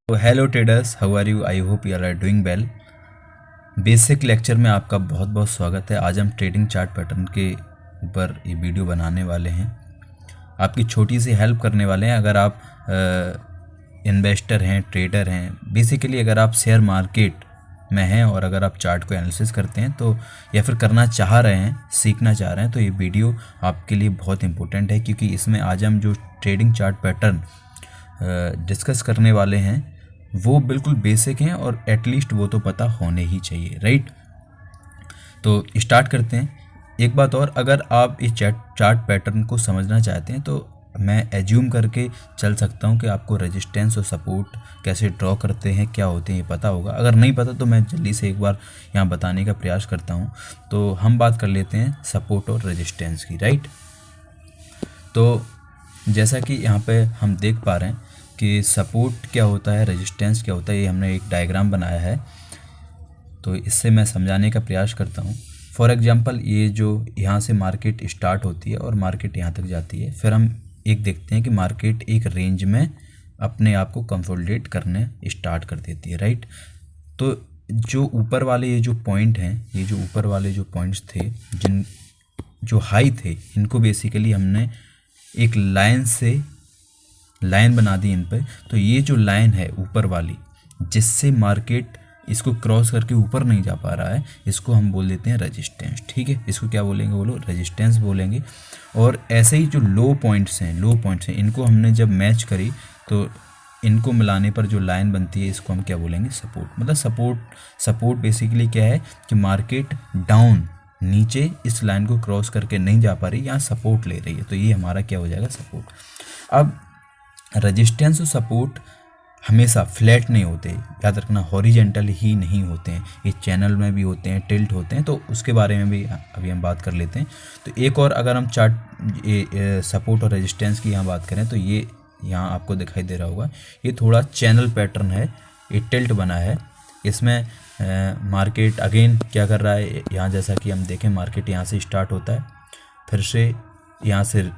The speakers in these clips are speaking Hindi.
तो hello traders, how are you? I hope you are doing well. Basic lecture में आपका बहुत बहुत स्वागत है। आज हम ट्रेडिंग चार्ट पैटर्न के ऊपर ये वीडियो बनाने वाले हैं, आपकी छोटी सी हेल्प करने वाले हैं। अगर आप इन्वेस्टर हैं, ट्रेडर हैं, बेसिकली अगर आप शेयर मार्केट में हैं और अगर आप चार्ट को एनालिसिस करते हैं तो या फिर करना चाह रहे हैं, सीखना चाह रहे हैं, तो ये वीडियो आपके लिए बहुत इंपॉर्टेंट है, क्योंकि इसमें आज हम जो ट्रेडिंग चार्ट पैटर्न डिस्कस करने वाले हैं वो बिल्कुल बेसिक हैं और एटलीस्ट वो तो पता होने ही चाहिए, राइट। तो स्टार्ट करते हैं। एक बात और, अगर आप इस चार्ट पैटर्न को समझना चाहते हैं तो मैं एज्यूम करके चल सकता हूं कि आपको रेजिस्टेंस और सपोर्ट कैसे ड्रॉ करते हैं, क्या होते हैं, ये पता होगा। अगर नहीं पता तो मैं जल्दी से एक बार यहाँ बताने का प्रयास करता हूँ। तो हम बात कर लेते हैं सपोर्ट और रेजिस्टेंस की, राइट। तो जैसा कि यहाँ पे हम देख पा रहे हैं कि सपोर्ट क्या होता है, रेजिस्टेंस क्या होता है, ये हमने एक डायग्राम बनाया है। तो इससे मैं समझाने का प्रयास करता हूँ। फॉर एग्जांपल, ये जो यहाँ से मार्केट स्टार्ट होती है और मार्केट यहाँ तक जाती है, फिर हम एक देखते हैं कि मार्केट एक रेंज में अपने आप को कंसोलिडेट करने स्टार्ट कर देती है, राइट। तो जो ऊपर वाले ये जो पॉइंट हैं, ये जो ऊपर वाले जो पॉइंट्स थे, जिन जो हाई थे, इनको बेसिकली हमने एक लाइन बना दी इन पे। तो ये जो लाइन है ऊपर वाली, जिससे मार्केट इसको क्रॉस करके ऊपर नहीं जा पा रहा है, इसको हम बोल देते हैं रेजिस्टेंस, ठीक है। इसको क्या बोलेंगे, बोलो, रेजिस्टेंस बोलेंगे। और ऐसे ही जो लो पॉइंट्स हैं, इनको हमने जब मैच करी तो इनको मिलाने पर जो लाइन बनती है, इसको हम क्या बोलेंगे, सपोर्ट। मतलब सपोर्ट बेसिकली क्या है कि मार्केट डाउन नीचे इस लाइन को क्रॉस करके नहीं जा पा रही, यहाँ सपोर्ट ले रही है, तो ये हमारा क्या हो जाएगा, सपोर्ट। अब रेजिस्टेंस और सपोर्ट हमेशा फ्लैट नहीं होते, याद रखना, हॉरिजेंटल ही नहीं होते हैं, ये चैनल में भी होते हैं, टिल्ट होते हैं। तो उसके बारे में भी अभी हम बात कर लेते हैं। तो एक और, अगर हम चार्ट ये सपोर्ट और रेजिस्टेंस की यहाँ बात करें तो ये यहाँ आपको दिखाई दे रहा होगा, ये थोड़ा चैनल पैटर्न है, ये टिल्ट बना है। इसमें मार्केट अगेन क्या कर रहा है, यहाँ जैसा कि हम देखें, मार्केट यहाँ से स्टार्ट होता है, फिर से यहाँ से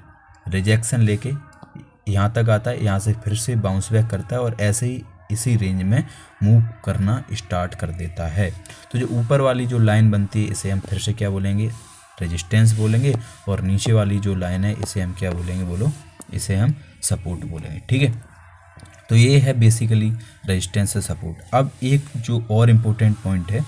रिजेक्शन लेके यहाँ तक आता है, यहाँ से फिर से बाउंस बैक करता है और ऐसे ही इसी रेंज में मूव करना स्टार्ट कर देता है। तो जो ऊपर वाली जो लाइन बनती है, इसे हम फिर से क्या बोलेंगे, रेजिस्टेंस बोलेंगे। और नीचे वाली जो लाइन है, इसे हम क्या बोलेंगे, बोलो, इसे हम सपोर्ट बोलेंगे, ठीक है। तो ये है बेसिकली रेजिस्टेंस से सपोर्ट। अब एक जो और इम्पोर्टेंट पॉइंट है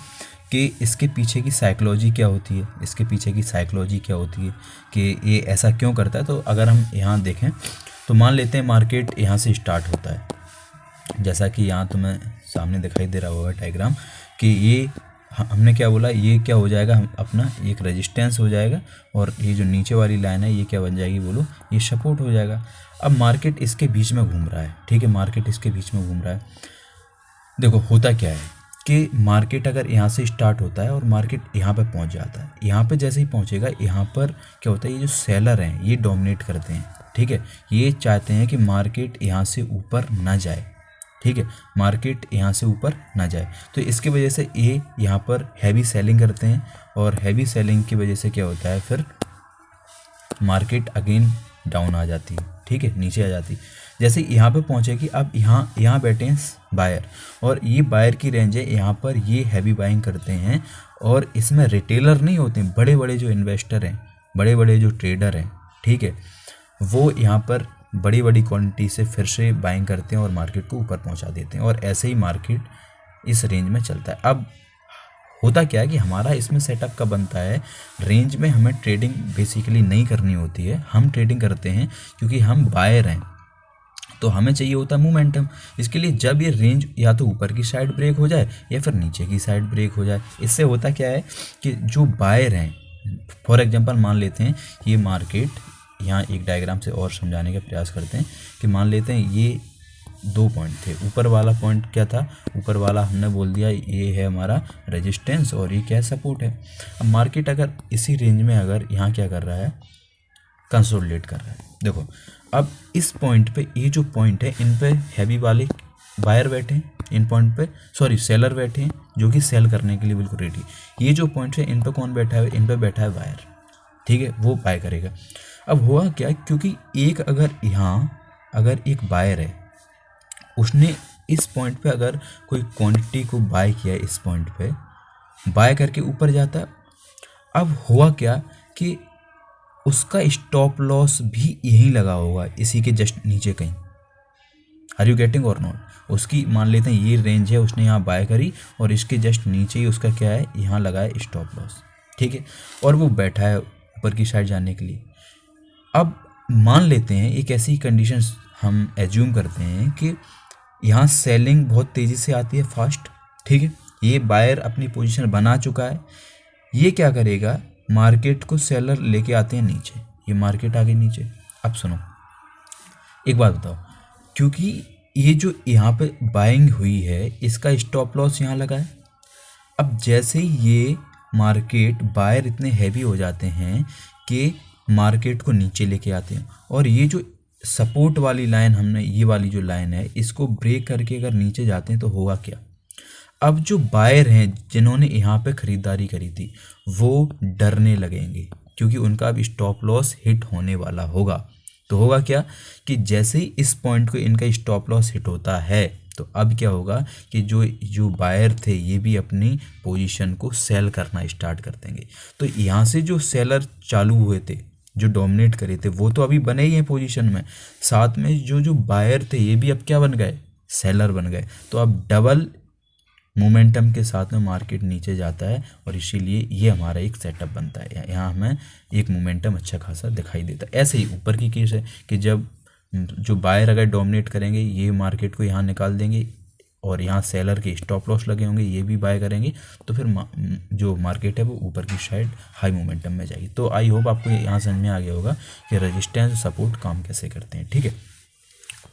कि इसके पीछे की साइकोलॉजी क्या होती है, इसके पीछे की साइकोलॉजी क्या होती है कि ये ऐसा क्यों करता है। तो अगर हम यहाँ देखें तो मान लेते हैं मार्केट यहाँ से स्टार्ट होता है, जैसा कि यहाँ तुम्हें सामने दिखाई दे रहा होगा डायग्राम, कि ये हमने क्या बोला, ये क्या हो जाएगा, हम अपना एक रेजिस्टेंस हो जाएगा और ये जो नीचे वाली लाइन है, ये क्या बन जाएगी, बोलो, ये सपोर्ट हो जाएगा। अब मार्केट इसके बीच में घूम रहा है, ठीक है, मार्केट इसके बीच में घूम रहा है। देखो होता क्या है कि मार्केट अगर यहाँ से स्टार्ट होता है और मार्केट यहाँ पे पहुँच जाता है, यहाँ पे जैसे ही पहुँचेगा, यहाँ पर क्या होता है, ये जो सेलर हैं ये डोमिनेट करते हैं, ठीक है। ये चाहते हैं कि मार्केट यहाँ से ऊपर ना जाए, ठीक है, मार्केट यहाँ से ऊपर ना जाए। तो इसकी वजह से ये यहाँ पर हैवी सेलिंग करते हैं और हैवी सेलिंग की वजह से क्या होता है, फिर मार्केट अगेन डाउन आ जाती है, ठीक है, नीचे आ जाती है। जैसे यहाँ पे पहुँचेगी, अब यहाँ बैठे हैं बायर और ये बायर की रेंज है, यहाँ पर ये हैवी बाइंग करते हैं और इसमें रिटेलर नहीं होते, बड़े बड़े जो इन्वेस्टर हैं, बड़े बड़े जो ट्रेडर हैं, ठीक है, वो यहाँ पर बड़ी बड़ी क्वांटिटी से फिर से बाइंग करते हैं और मार्केट को ऊपर पहुँचा देते हैं और ऐसे ही मार्केट इस रेंज में चलता है। अब होता क्या है कि हमारा इसमें सेटअप का बनता है, रेंज में हमें ट्रेडिंग बेसिकली नहीं करनी होती है, हम ट्रेडिंग करते हैं क्योंकि हम बायर हैं, तो हमें चाहिए होता है मोमेंटम। इसके लिए जब ये रेंज या तो ऊपर की साइड ब्रेक हो जाए या फिर नीचे की साइड ब्रेक हो जाए, इससे होता क्या है कि जो बायर हैं, फॉर एग्जांपल मान लेते हैं ये मार्केट, यहाँ एक डायग्राम से और समझाने का प्रयास करते हैं कि मान लेते हैं ये दो पॉइंट थे। ऊपर वाला पॉइंट क्या था, ऊपर वाला हमने बोल दिया ये है हमारा रेजिस्टेंस और ये क्या है, सपोर्ट है। अब मार्केट अगर इसी रेंज में अगर यहाँ क्या कर रहा है, कंसोलिडेट कर रहा है। देखो अब इस पॉइंट पे, ये जो पॉइंट है, इन पे हैवी वाले बायर बैठे हैं, इन पॉइंट पे सेलर बैठे हैं जो कि सेल करने के लिए बिल्कुल रेडी। ये जो पॉइंट है, इन पे कौन बैठा है, इन पे बैठा है बायर, ठीक है, वो बाय करेगा। अब हुआ क्या, क्योंकि एक अगर यहाँ अगर एक बायर है, उसने इस पॉइंट पे अगर कोई क्वांटिटी को बाय किया इस पॉइंट पे, बाय करके ऊपर जाता है, अब हुआ क्या कि उसका स्टॉप लॉस भी यहीं लगा होगा, इसी के जस्ट नीचे कहीं। आर यू गेटिंग और नॉट? उसकी मान लेते हैं ये रेंज है, उसने यहाँ बाय करी और इसके जस्ट नीचे ही उसका क्या है, यहाँ लगा है स्टॉप लॉस, ठीक है, और वो बैठा है ऊपर की साइड जाने के लिए। अब मान लेते हैं एक ऐसी कंडीशन हम एज्यूम करते हैं कि यहाँ सेलिंग बहुत तेज़ी से आती है, फास्ट, ठीक है, ये बायर अपनी पोजीशन बना चुका है, ये क्या करेगा, मार्केट को सेलर लेके आते हैं नीचे, ये मार्केट आ गई नीचे। अब सुनो एक बात बताओ, क्योंकि ये जो यहाँ पे बाइंग हुई है इसका स्टॉप लॉस यहाँ लगा है। अब जैसे ही ये मार्केट बायर इतने हैवी हो जाते हैं कि मार्केट को नीचे लेके आते हैं, और ये जो सपोर्ट वाली लाइन हमने, ये वाली जो लाइन है, इसको ब्रेक करके अगर नीचे जाते हैं तो होगा क्या, अब जो बायर हैं जिन्होंने यहाँ पे ख़रीदारी करी थी वो डरने लगेंगे, क्योंकि उनका अब स्टॉप लॉस हिट होने वाला होगा। तो होगा क्या कि जैसे ही इस पॉइंट को इनका स्टॉप लॉस हिट होता है तो अब क्या होगा कि जो जो बायर थे ये भी अपनी पोजीशन को सेल करना स्टार्ट कर देंगे। तो यहाँ से जो सेलर चालू हुए थे, जो डोमिनेट करे थे, वो तो अभी बने ही हैं पोजीशन में, साथ में जो जो बायर थे ये भी अब क्या बन गए, सेलर बन गए। तो अब डबल मोमेंटम के साथ में मार्केट नीचे जाता है, और इसीलिए ये हमारा एक सेटअप बनता है, यहाँ हमें एक मोमेंटम अच्छा खासा दिखाई देता है। ऐसे ही ऊपर की केस है कि जब जो बायर अगर डोमिनेट करेंगे ये मार्केट को यहाँ निकाल देंगे, और यहाँ सेलर के स्टॉप लॉस लगे होंगे, ये भी बाय करेंगे, तो फिर जो मार्केट है वो ऊपर की साइड हाई मोमेंटम में जाएगी। तो आई होप आपको यहाँ समझ में आ गया होगा कि रेजिस्टेंस सपोर्ट काम कैसे करते हैं, ठीक है।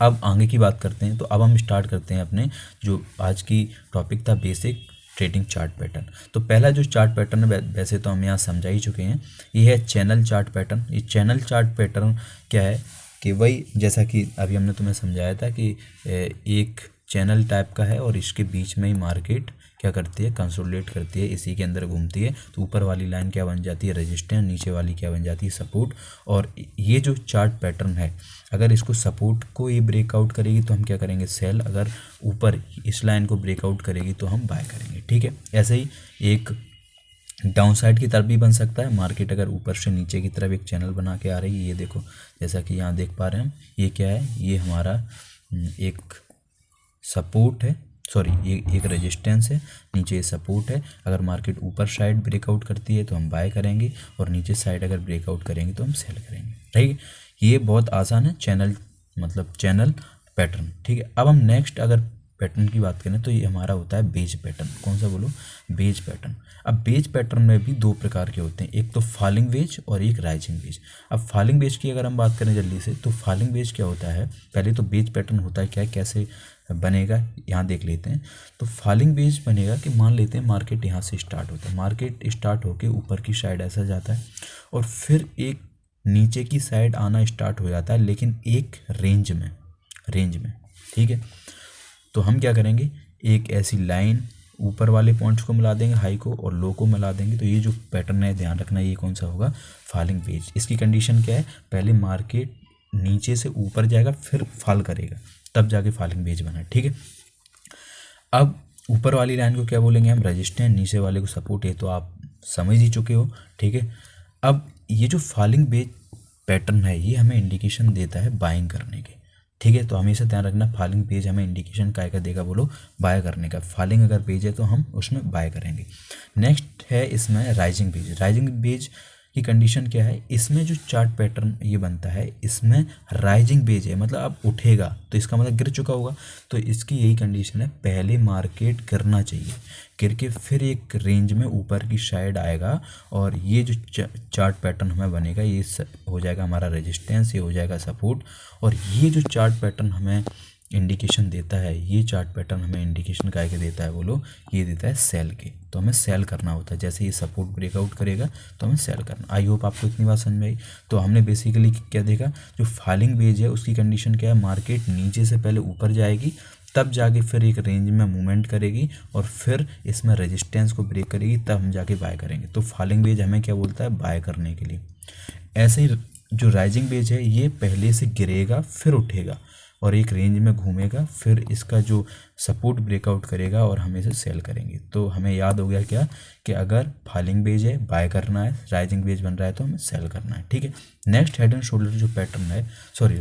अब आगे की बात करते हैं, तो अब हम स्टार्ट करते हैं अपने जो आज की टॉपिक था, बेसिक ट्रेडिंग चार्ट पैटर्न। तो पहला जो चार्ट पैटर्न है वैसे तो हम यहाँ समझा ही चुके हैं, ये है चैनल चार्ट पैटर्न। ये चैनल चार्ट पैटर्न क्या है कि वही जैसा कि अभी हमने तुम्हें समझाया था कि एक चैनल टाइप का है और इसके बीच में ही मार्केट क्या करती है, कंसोलिडेट करती है, इसी के अंदर घूमती है। तो ऊपर वाली लाइन क्या बन जाती है, रेजिस्टेंस, नीचे वाली क्या बन जाती है, सपोर्ट। और ये जो चार्ट पैटर्न है, अगर इसको सपोर्ट को ये ब्रेकआउट करेगी तो हम क्या करेंगे, सेल, अगर ऊपर इस लाइन को ब्रेकआउट करेगी तो हम बाय करेंगे, ठीक है। ऐसे ही एक डाउन साइड की तरफ भी बन सकता है, मार्केट अगर ऊपर से नीचे की तरफ एक चैनल बना के आ रही है, ये देखो जैसा कि यहाँ देख पा रहे हैं हम, ये क्या है, ये हमारा एक सपोर्ट है, सॉरी ये एक रेजिस्टेंस है, नीचे सपोर्ट है। अगर मार्केट ऊपर साइड ब्रेकआउट करती है तो हम बाय करेंगे, और नीचे साइड अगर ब्रेकआउट करेंगे तो हम सेल करेंगे, ठीक है। ये बहुत आसान है, चैनल मतलब चैनल पैटर्न, ठीक है। अब हम नेक्स्ट अगर पैटर्न की बात करें तो ये हमारा होता है बेज पैटर्न। कौन सा बोलो, बेज पैटर्न। अब बेज पैटर्न में भी दो प्रकार के होते हैं, एक तो फॉलिंग वेज और एक राइजिंग वेज। अब फॉलिंग वेज की अगर हम बात करें जल्दी से, तो फॉलिंग वेज क्या होता है, पहले तो बेज पैटर्न होता है क्या, कैसे बनेगा यहाँ देख लेते हैं। तो फॉलिंग वेज बनेगा कि मान लेते हैं मार्केट यहाँ से स्टार्ट होता है, मार्केट स्टार्ट होकर ऊपर की साइड ऐसा जाता है और फिर एक नीचे की साइड आना स्टार्ट हो जाता है, लेकिन एक रेंज में, ठीक है। तो हम क्या करेंगे, एक ऐसी लाइन ऊपर वाले पॉइंट्स को मिला देंगे, हाई को और लो को मिला देंगे। तो ये जो पैटर्न है ध्यान रखना, ये कौन सा होगा, फॉलिंग वेज। इसकी कंडीशन क्या है, पहले मार्केट नीचे से ऊपर जाएगा फिर फॉल करेगा, तब जाके फॉलिंग वेज बना, ठीक है। अब ऊपर वाली लाइन को क्या बोलेंगे हम, रेजिस्टेंस, नीचे वाले को सपोर्ट है, तो आप समझ ही चुके हो, ठीक है। अब ये जो फॉलिंग वेज पैटर्न है ये हमें इंडिकेशन देता है बाइंग करने के, ठीक है। तो हमेशा ध्यान रखना, फॉलिंग पेज हमें इंडिकेशन काय का देगा, बोलो बाय करने का। फॉलिंग अगर पेज है तो हम उसमें बाय करेंगे। नेक्स्ट है इसमें राइजिंग पेज। राइजिंग पेज की कंडीशन क्या है, इसमें जो चार्ट पैटर्न ये बनता है इसमें राइजिंग पेज है, मतलब अब उठेगा तो इसका मतलब गिर चुका होगा। तो इसकी यही कंडीशन है, पहले मार्केट गिरना चाहिए, गिर के फिर एक रेंज में ऊपर की साइड आएगा, और ये जो चार्ट पैटर्न हमें बनेगा ये हो जाएगा हमारा रेजिस्टेंस, ये हो जाएगा सपोर्ट। और ये जो चार्ट पैटर्न हमें इंडिकेशन देता है, ये चार्ट पैटर्न हमें इंडिकेशन काय के देता है, बोलो ये देता है सेल के। तो हमें सेल करना होता है, जैसे ये सपोर्ट ब्रेकआउट करेगा तो हमें सेल करना। आई होप आपको इतनी बात समझ में आई। तो हमने बेसिकली क्या देखा, जो फॉलिंग वेज है उसकी कंडीशन क्या है, मार्केट नीचे से पहले ऊपर जाएगी, तब जाके फिर एक रेंज में मूवमेंट करेगी, और फिर इसमें रेजिस्टेंस को ब्रेक करेगी, तब हम जाके बाय करेंगे। तो फॉलिंग वेज हमें क्या बोलता है, बाय करने के लिए। ऐसे ही जो राइजिंग वेज है ये पहले से गिरेगा फिर उठेगा, और एक रेंज में घूमेगा, फिर इसका जो सपोर्ट ब्रेकआउट करेगा और हम इसे सेल करेंगे। तो हमें याद हो गया क्या कि अगर फॉलिंग वेज है बाय करना है, राइजिंग वेज बन रहा है तो हमें सेल करना है। ठीक है, नेक्स्ट हेड एंड शोल्डर जो पैटर्न है, सॉरी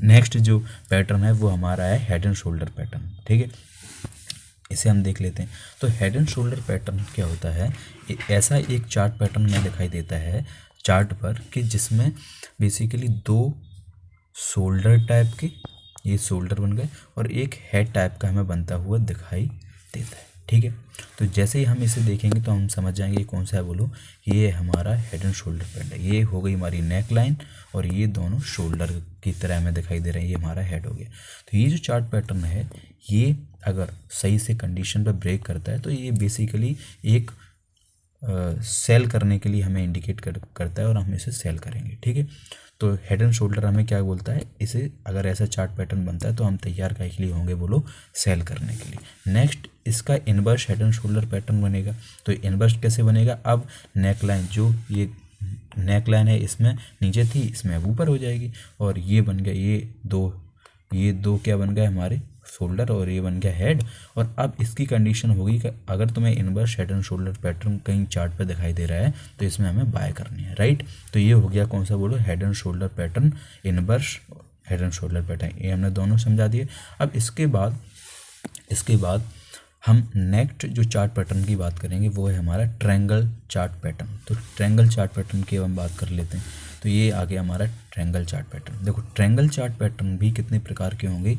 नेक्स्ट जो पैटर्न है वो हमारा है हेड एंड शोल्डर पैटर्न। ठीक है, इसे हम देख लेते हैं। तो हेड एंड शोल्डर पैटर्न क्या होता है, ऐसा एक चार्ट पैटर्न में दिखाई देता है चार्ट पर कि जिसमें बेसिकली दो शोल्डर टाइप के, ये शोल्डर बन गए, और एक हेड टाइप का हमें बनता हुआ दिखाई देता है। ठीक है, तो जैसे ही हम इसे देखेंगे तो हम समझ जाएंगे ये कौन सा है, बोलो ये हमारा हेड एंड शोल्डर पैटर्न है। ये हो गई हमारी नेक लाइन और ये दोनों शोल्डर की तरह हमें दिखाई दे रहे हैं, ये हमारा हेड हो गया। तो ये जो चार्ट पैटर्न है ये अगर सही से कंडीशन पर ब्रेक करता है तो ये बेसिकली एक सेल करने के लिए हमें इंडिकेट करता है और हम इसे सेल करेंगे। ठीक है, तो हेड एंड शोल्डर हमें क्या बोलता है, इसे अगर ऐसा चार्ट पैटर्न बनता है तो हम तैयार काहे के लिए होंगे, बोलो सेल करने के लिए। नेक्स्ट इसका inverse head and shoulder pattern बनेगा। तो इनवर्स कैसे बनेगा, अब नेक लाइन जो ये नेक लाइन है इसमें नीचे थी, इसमें अब ऊपर हो जाएगी, और ये बन गया ये दो क्या बन गए हमारे शोल्डर, और ये बन गया हेड। और अब इसकी कंडीशन होगी कि अगर तुम्हें inverse head and shoulder pattern कहीं चार्ट पे दिखाई दे रहा है तो इसमें हमें बाय करनी है, राइट। तो ये हो गया कौन सा, बोलो head and shoulder pattern, inverse head and shoulder pattern, ये हमने दोनों समझा दिए। अब इसके बाद हम नेक्स्ट जो चार्ट पैटर्न की बात करेंगे वो है हमारा ट्रायंगल चार्ट पैटर्न। तो ट्रायंगल चार्ट पैटर्न की हम बात कर लेते हैं। तो ये आ गया हमारा ट्रायंगल चार्ट पैटर्न। देखो ट्रायंगल चार्ट पैटर्न भी कितने प्रकार के होंगे,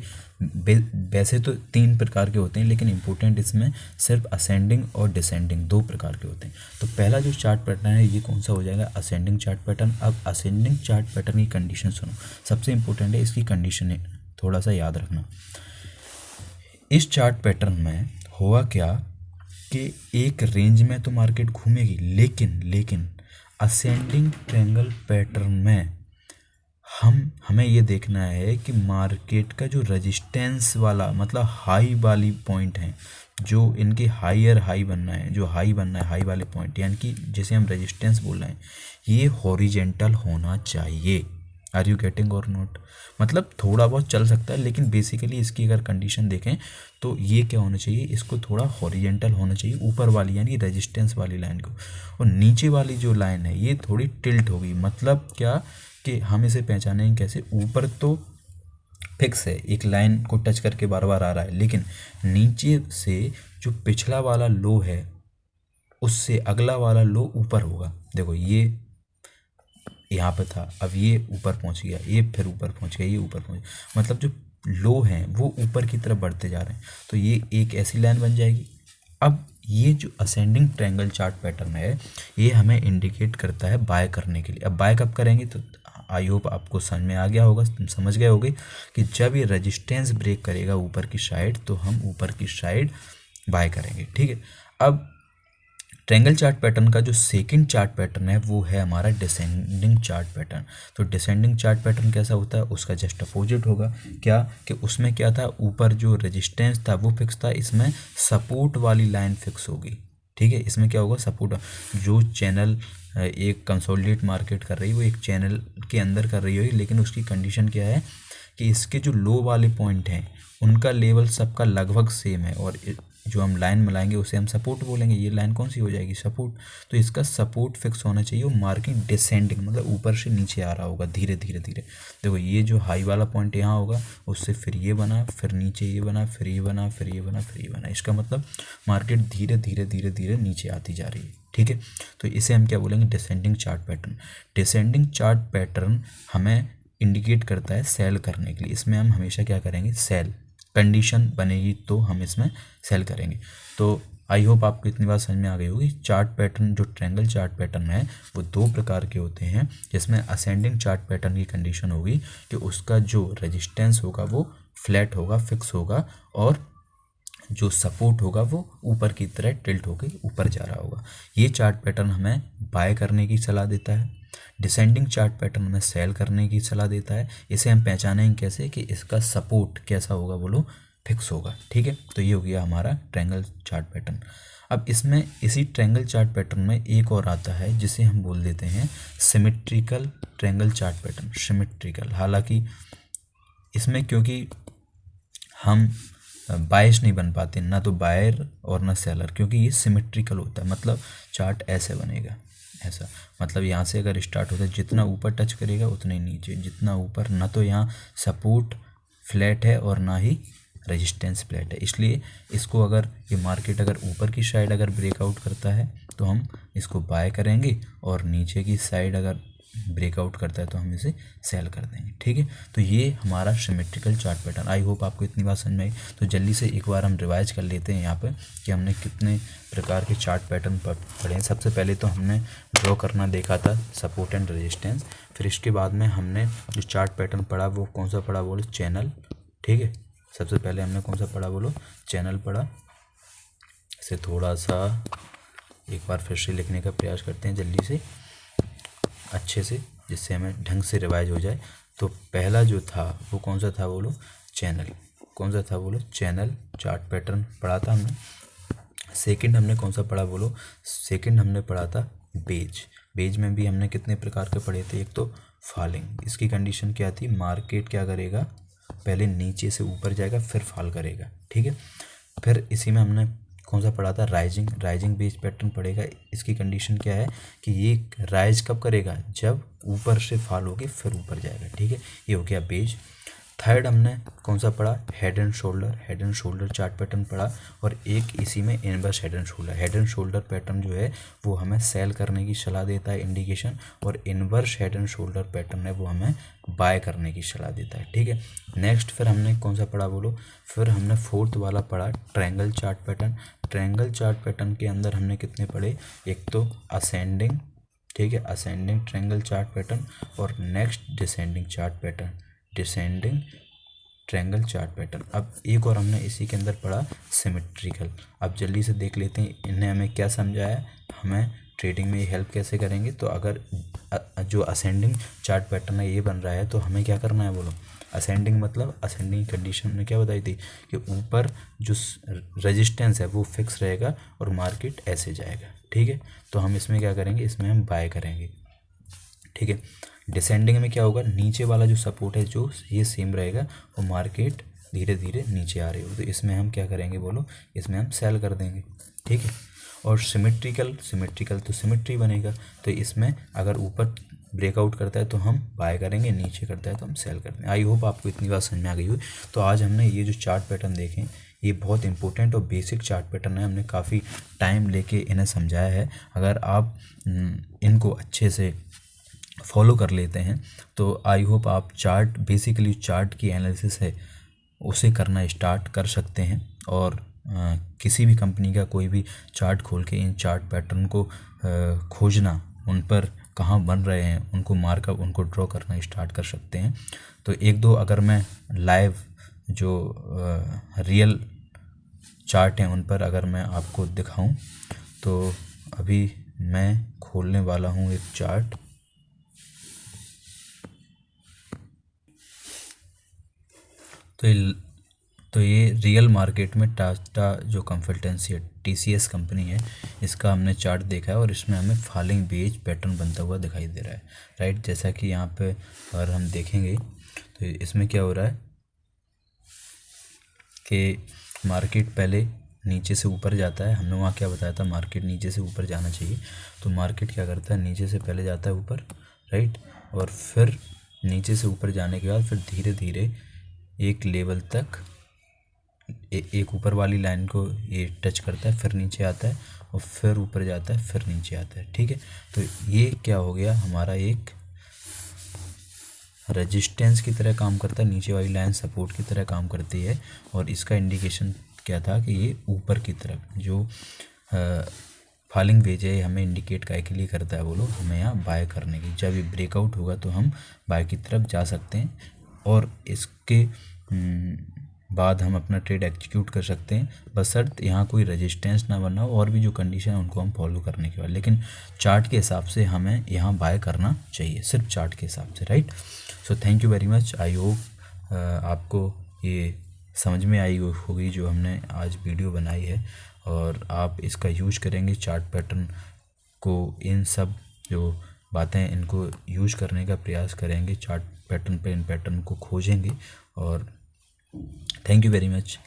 वैसे तो 3 प्रकार के होते हैं, लेकिन इंपॉर्टेंट इसमें सिर्फ असेंडिंग और डिसेंडिंग 2 प्रकार के होते हैं। तो पहला जो चार्ट पैटर्न है ये कौन सा हो जाएगा, असेंडिंग चार्ट पैटर्न। अब असेंडिंग चार्ट पैटर्न की कंडीशन सुनो, सबसे इंपॉर्टेंट है इसकी कंडीशन है, थोड़ा सा याद रखना। इस चार्ट पैटर्न में हुआ क्या कि एक रेंज में तो मार्केट घूमेगी, लेकिन असेंडिंग ट्रायंगल पैटर्न में हमें ये देखना है कि मार्केट का जो रेजिस्टेंस वाला मतलब हाई वाली पॉइंट है, जो इनके हाई बनना है, जो हाई बनना है, हाई वाले पॉइंट यानी कि जैसे हम रेजिस्टेंस बोल रहे हैं, ये हॉरिजेंटल होना चाहिए। आर यू गेटिंग और नॉट, मतलब थोड़ा बहुत चल सकता है, लेकिन बेसिकली इसकी अगर कंडीशन देखें तो ये क्या होना चाहिए, इसको थोड़ा हॉरिजेंटल होना चाहिए, ऊपर वाली यानी रेजिस्टेंस वाली लाइन को, और नीचे वाली जो लाइन है ये थोड़ी टिल्ट होगी। मतलब क्या कि हम इसे पहचानेंगे कैसे, ऊपर तो फिक्स है, एक लाइन को टच करके बार बार आ रहा है, लेकिन नीचे से जो पिछला वाला लो है उससे अगला वाला लो ऊपर होगा। देखो ये यहाँ पे था, अब ये ऊपर पहुँच गया, ये फिर ऊपर पहुँच गया, ये ऊपर पहुँच, मतलब जो लो हैं वो ऊपर की तरफ बढ़ते जा रहे हैं, तो ये एक ऐसी लाइन बन जाएगी। अब ये जो असेंडिंग ट्रायंगल चार्ट पैटर्न है ये हमें इंडिकेट करता है बाय करने के लिए। अब बाय कब करेंगे, तो आई होप आपको समझ में आ गया होगा, तुम समझ गए होगे कि जब ये रेजिस्टेंस ब्रेक करेगा ऊपर की साइड तो हम ऊपर की साइड बाय करेंगे। ठीक है, अब ट्रायंगल चार्ट पैटर्न का जो सेकंड चार्ट पैटर्न है वो है हमारा डिसेंडिंग चार्ट पैटर्न। तो डिसेंडिंग चार्ट पैटर्न कैसा होता है, उसका जस्ट अपोजिट होगा। क्या कि उसमें क्या था, ऊपर जो रेजिस्टेंस था वो फिक्स था, इसमें सपोर्ट वाली लाइन फिक्स होगी। ठीक है, इसमें क्या होगा, सपोर्ट, जो चैनल एक कंसोलिडेट मार्केट कर रही है वो एक चैनल के अंदर कर रही होगी, लेकिन उसकी कंडीशन क्या है कि इसके जो लो वाले पॉइंट हैं उनका लेवल सबका लगभग सेम है, और जो हम लाइन मिलाएंगे उसे हम सपोर्ट बोलेंगे। ये लाइन कौन सी हो जाएगी, सपोर्ट। तो इसका सपोर्ट फिक्स होना चाहिए, वो मार्केट डिसेंडिंग मतलब ऊपर से नीचे आ रहा होगा धीरे धीरे धीरे। देखो ये जो हाई वाला पॉइंट यहाँ होगा, उससे फिर ये बना, फिर नीचे ये बना, फिर ये बना, फिर ये बना, फिर ये बना, इसका मतलब मार्केट धीरे धीरे धीरे धीरे नीचे आती जा रही है। ठीक है, तो इसे हम क्या बोलेंगे, descending chart pattern. Descending chart pattern हमें इंडिकेट करता है सेल करने के लिए, इसमें हम हमेशा क्या करेंगे, सेल कंडीशन बनेगी तो हम इसमें सेल करेंगे। तो आई होप आपको इतनी बात समझ में आ गई होगी। चार्ट पैटर्न जो ट्रायंगल चार्ट पैटर्न है वो 2 प्रकार के होते हैं, जिसमें असेंडिंग चार्ट पैटर्न की कंडीशन होगी कि उसका जो रेजिस्टेंस होगा वो फ्लैट होगा, फिक्स होगा, और जो सपोर्ट होगा वो ऊपर की तरह टिल्ट होकर ऊपर जा रहा होगा। ये चार्ट पैटर्न हमें बाय करने की सलाह देता है। डिसेंडिंग चार्ट पैटर्न में सेल करने की सलाह देता है। इसे हम पहचानेंगे कैसे कि इसका सपोर्ट कैसा होगा, बोलो फिक्स होगा। ठीक है, तो ये हो गया हमारा ट्रायंगल चार्ट पैटर्न। अब इसमें इसी ट्रायंगल चार्ट पैटर्न में एक और आता है जिसे हम बोल देते हैं symmetrical triangle chart pattern. Symmetrical, हालांकि इसमें क्योंकि हम बायस नहीं बन पाते, ना तो बायर और ना सेलर, क्योंकि ये सिमेट्रिकल होता है। मतलब चार्ट ऐसे बनेगा, ऐसा, मतलब यहाँ से अगर स्टार्ट होता है जितना ऊपर टच करेगा उतना ही नीचे, जितना ऊपर, ना तो यहाँ सपोर्ट फ्लैट है और ना ही रेजिस्टेंस फ्लैट है। इसलिए इसको अगर ये मार्केट अगर ऊपर की साइड अगर ब्रेकआउट करता है तो हम इसको बाय करेंगे, और नीचे की साइड अगर ब्रेकआउट करता है तो हम इसे सेल कर देंगे। ठीक है, तो ये हमारा symmetrical chart pattern. I hope आपको इतनी बात समझ में आई। तो जल्दी से एक बार हम रिवाइज कर लेते हैं यहाँ पे कि हमने कितने प्रकार के चार्ट पैटर्न पढ़े हैं। सबसे पहले तो हमने ड्रॉ करना देखा था, सपोर्ट एंड रेजिस्टेंस। फिर इसके बाद में हमने जो चार्ट पैटर्न पढ़ा वो कौन सा पढ़ा बोलो, चैनल। ठीक है, सबसे पहले हमने कौन सा पढ़ा बोलो, चैनल पढ़ा। इसे थोड़ा सा एक बार फिर से लिखने का प्रयास करते हैं जल्दी से, अच्छे से, जिससे हमें ढंग से रिवाइज हो जाए। तो पहला जो था वो कौन सा था बोलो, चैनल। कौन सा था बोलो, चैनल चार्ट पैटर्न पढ़ा था हमने। सेकंड हमने कौन सा पढ़ा बोलो, सेकंड हमने पढ़ा था बेज। बेज में भी हमने कितने प्रकार के पढ़े थे, एक तो फॉलिंग, इसकी कंडीशन क्या थी, मार्केट क्या करेगा, पहले नीचे से ऊपर जाएगा फिर फॉल करेगा। ठीक है, फिर इसी में हमने कौन सा पढ़ा था, राइजिंग। राइजिंग बेस पैटर्न पड़ेगा, इसकी कंडीशन क्या है कि ये राइज कब करेगा, जब ऊपर से फॉल होके फिर ऊपर जाएगा। ठीक है, ये हो गया बेज। थर्ड हमने कौन सा पढ़ा, head and shoulder. Head and shoulder chart pattern पढ़ा, और एक इसी में inverse head and shoulder. Head and shoulder pattern जो है वो हमें सेल करने की सलाह देता है, इंडिकेशन, और inverse head and shoulder pattern है वो हमें बाय करने की सलाह देता है। ठीक है, नेक्स्ट फिर हमने कौन सा पढ़ा बोलो, फिर हमने फोर्थ वाला पढ़ा, triangle chart pattern. Triangle chart pattern के अंदर हमने कितने पढ़े, एक तो असेंडिंग, ठीक है, असेंडिंग ट्रायंगल चार्ट पैटर्न, और next descending chart pattern, descending triangle chart pattern. अब एक और हमने इसी के अंदर पढ़ा, सिमेट्रिकल। अब जल्दी से देख लेते हैं इन्हें हमें क्या समझाया, हमें ट्रेडिंग में ये हेल्प कैसे करेंगे। तो अगर जो असेंडिंग चार्ट पैटर्न है ये बन रहा है तो हमें क्या करना है बोलो, असेंडिंग मतलब असेंडिंग कंडीशन हमने क्या बताई थी कि ऊपर जो रेजिस्टेंस है वो फिक्स रहेगा और मार्केट ऐसे जाएगा। ठीक है, तो हम इसमें क्या करेंगे, इसमें हम बाय करेंगे। ठीक है, डिसेंडिंग में क्या होगा, नीचे वाला जो सपोर्ट है जो ये सेम रहेगा और मार्केट धीरे धीरे नीचे आ रही हो, तो इसमें हम क्या करेंगे बोलो, इसमें हम सेल कर देंगे। ठीक है, और सिमेट्रिकल, सिमेट्रिकल तो सिमेट्री बनेगा, तो इसमें अगर ऊपर ब्रेकआउट करता है तो हम बाय करेंगे, नीचे करता है तो हम सेल करते हैं। आई होप आपको इतनी बात समझ में आ गई हुई। तो आज हमने ये जो चार्ट पैटर्न देखें ये बहुत इंपॉर्टेंट और बेसिक चार्ट पैटर्न है, हमने काफ़ी टाइम लेके इन्हें समझाया है। अगर आप इनको अच्छे से फॉलो कर लेते हैं तो आई होप आप चार्ट, बेसिकली चार्ट की एनालिसिस है उसे करना स्टार्ट कर सकते हैं, और किसी भी कंपनी का कोई भी चार्ट खोल के इन चार्ट पैटर्न को खोजना, उन पर कहाँ बन रहे हैं उनको मार्कअप, उनको ड्रॉ करना स्टार्ट कर सकते हैं। तो एक दो अगर मैं लाइव जो रियल चार्ट हैं उन पर अगर मैं आपको दिखाऊं, तो अभी मैं खोलने वाला हूं एक चार्ट। तो ये रियल मार्केट में टाटा जो कंसल्टेंसी है, TCS कंपनी है, इसका हमने चार्ट देखा है और इसमें हमें फॉलिंग वेज पैटर्न बनता हुआ दिखाई दे रहा है। राइट, जैसा कि यहाँ पे अगर हम देखेंगे तो इसमें क्या हो रहा है कि मार्केट पहले नीचे से ऊपर जाता है। हमने वहाँ क्या बताया था, मार्केट नीचे से ऊपर जाना चाहिए, तो मार्केट क्या करता है, नीचे से पहले जाता है ऊपर, राइट, और फिर नीचे से ऊपर जाने के बाद फिर धीरे धीरे एक लेवल तक एक ऊपर वाली लाइन को ये टच करता है, फिर नीचे आता है और फिर ऊपर जाता है, फिर नीचे आता है। ठीक है, तो ये क्या हो गया, हमारा एक रेजिस्टेंस की तरह काम करता है, नीचे वाली लाइन सपोर्ट की तरह काम करती है, और इसका इंडिकेशन क्या था कि ये ऊपर की तरफ जो फॉलिंग वेज है हमें इंडिकेट काय के लिए करता है बोलो, हमें यहाँ बाय करने की। जब ये ब्रेकआउट होगा तो हम बाय की तरफ जा सकते हैं, और इसके बाद हम अपना ट्रेड एग्जीक्यूट कर सकते हैं, बशर्ते यहाँ कोई रेजिस्टेंस ना बना हो, और भी जो कंडीशन है उनको हम फॉलो करने के बाद। लेकिन चार्ट के हिसाब से हमें यहाँ बाय करना चाहिए, सिर्फ चार्ट के हिसाब से। Right, so thank you very much. I hope आपको ये समझ में आई होगी जो हमने आज वीडियो बनाई है, और आप इसका यूज करेंगे चार्ट पैटर्न को, इन सब जो बातें इनको यूज करने का प्रयास करेंगे चार्ट पैटर्न पे इन पैटर्न को खोजेंगे। और थैंक यू वेरी मच।